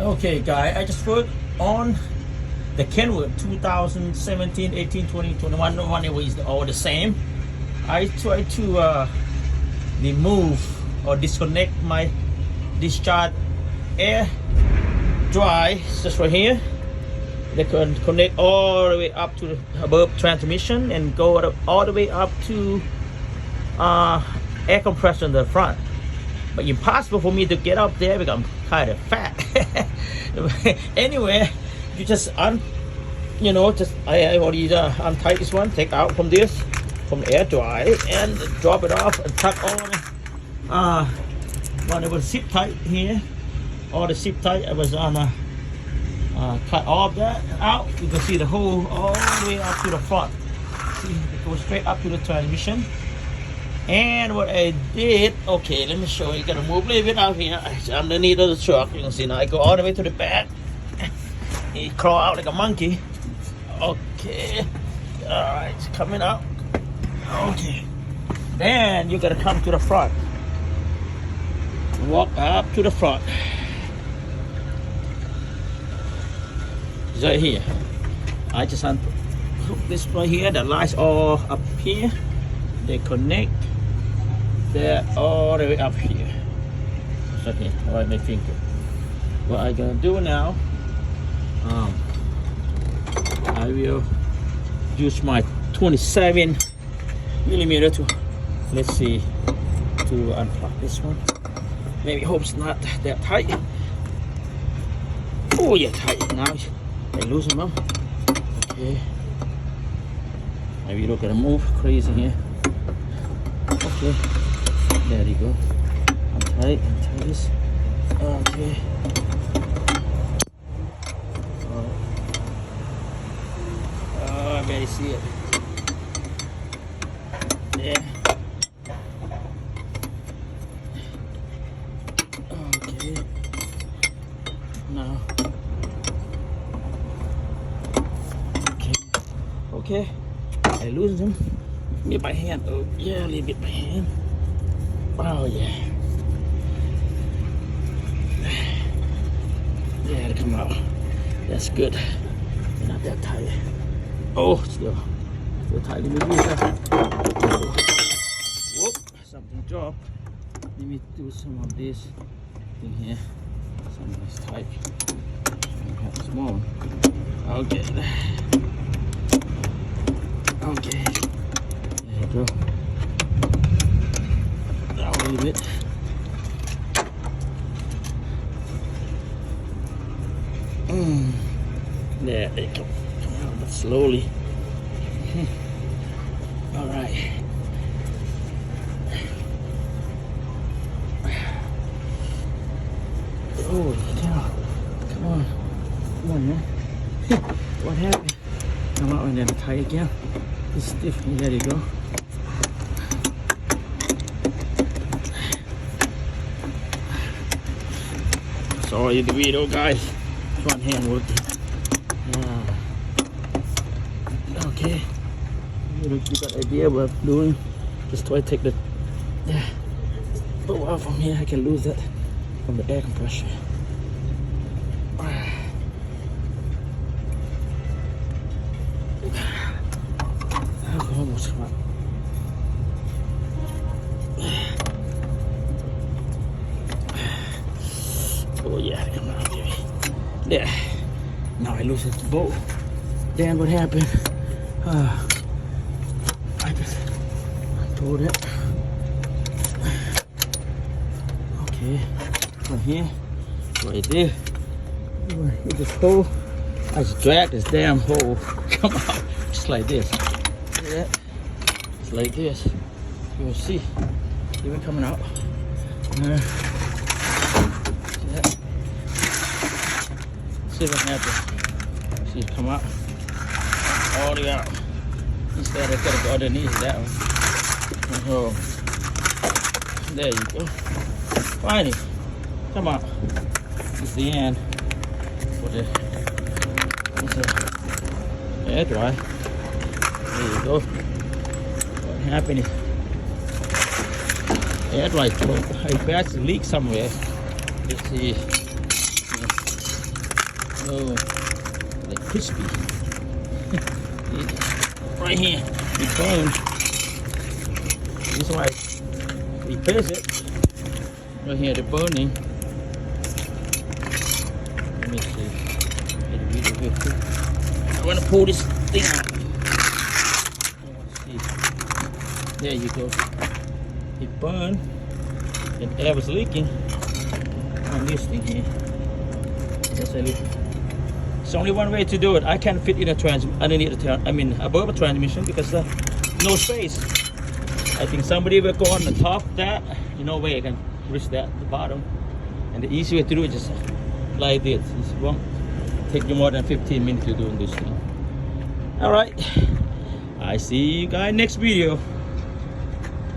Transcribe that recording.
Okay, guys, I just put on the Kenwood 2017, 18, 20, 21. No one is all the same. I try to remove or disconnect my discharge air dry just right here. They can connect all the way up to the above transmission and go all the way up to air compressor in the front. But impossible for me to get up there because I'm kind of fat. Anyway, you just I already untied this one, take out from the air dry and drop it off and tuck on one of the zip tight here. All the zip tight I was on cut all that out. You can see the hole all the way up to the front. See, it goes straight up to the transmission. And what I did, okay, let me show you. Gotta move a little bit out here. It's underneath of the truck. You can see now I go all the way to the back. He crawl out like a monkey. Okay. Alright, it's coming out. Okay. Then you gotta come to the front. Walk up to the front. It's right here. I just hook this right here. The lights all up here. They connect. They're all the way up here. It's right here. Alright, my finger. What I'm gonna do now, I will use my 27 millimeter to, let's see, to unplug this one. Maybe hope it's not that tight. Oh yeah, tight. Now I loosen them. Okay. Maybe you're not gonna move crazy here. Okay. There you go. Untie this. Okay. Oh, I barely see it. Yeah. Okay. Now. Okay. I loosen them. With my hand. Oh yeah, a little bit by hand. Oh yeah. Yeah, to come out. That's good. They're not that tight. Oh, still tight. Let me use that. Oh. Whoop, something dropped. Let me do some of this thing here. Some of this tight. Some small. Okay. Okay. There you go. Now a little bit. There they come out, but slowly. All right. Oh, cow. Come on, man. What happened? Come out and then tie again. It's stiff. There you go. Sorry the video, guys. One hand working. Okay. You got an idea what I'm doing. Just try to take the pull out from here. I can lose that from the air compressor. Almost come out. Oh yeah, come out, baby. There. Now I lose the bolt. Then what happened? I just pulled it. Okay, from here, right there. With this hole, I just drag this damn hole. Come out, just like this. See that? It's like this. You will see. See it coming out. See that? See what happens. See it come out. All the way out. Instead I gotta go underneath that one. Oh. There you go. Find it. Come on. It's the end. For the air dry. There you go. What happened is air dry I perhaps leak somewhere. Let's see. Oh, like crispy. Right here, it burns. This is why we press it. Right here, the burning. Let me see. Get a video real quick. I want to pull this thing out. Let's see. There you go. It burned, and air was leaking on this thing here. That's a little. It's only one way to do it. I can't fit in a above a transmission because no space. I think somebody will go on the top of that. No way I can reach that at the bottom. And the easy way to do it is just like this. It won't take you more than 15 minutes to do this thing. All right. I see you guys next video.